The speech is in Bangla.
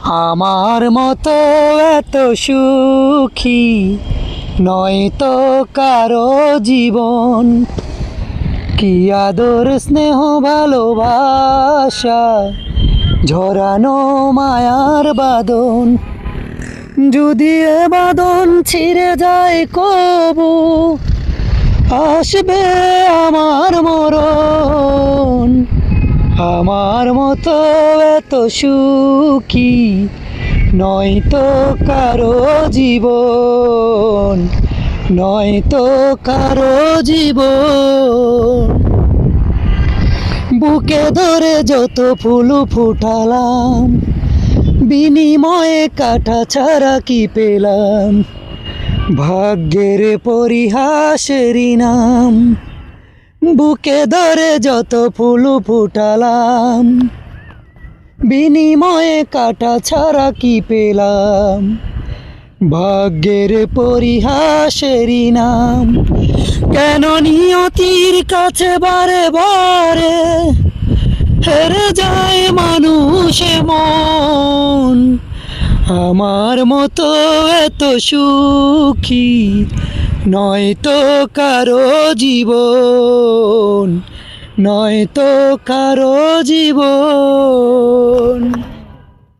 আমার মতো এত সুখী নয় তো কারো জীবন। কি আদর স্নেহ ভালোবাসা ঝরানো মায়ার বাঁধন। যদি এ বাঁধন ছিঁড়ে যায় কবু, আসবে আমার মরণ। আমার মতো এত সুখী নয় তো কারো জীবন, নয় তো কারো জীবন। বুকে ধরে যত ফুল ফুটালাম, বিনিময়ে কাটা ছাড়া কি পেলাম? ভাগ্যের পরিহাসেরই নাম। বুকে ধরে যত ফুল ফুটালাম, বিনিময়ে কাটা ছাড়া কি পেলাম? ভাগ্যের পরিহাসেরই নাম। কেন নিয়তির কাছে বারে বারে হেরে যায় মানুষ মন? আমার মতো এত সুখী নয় তো কারো জীবন, নয় তো কারো জীবন।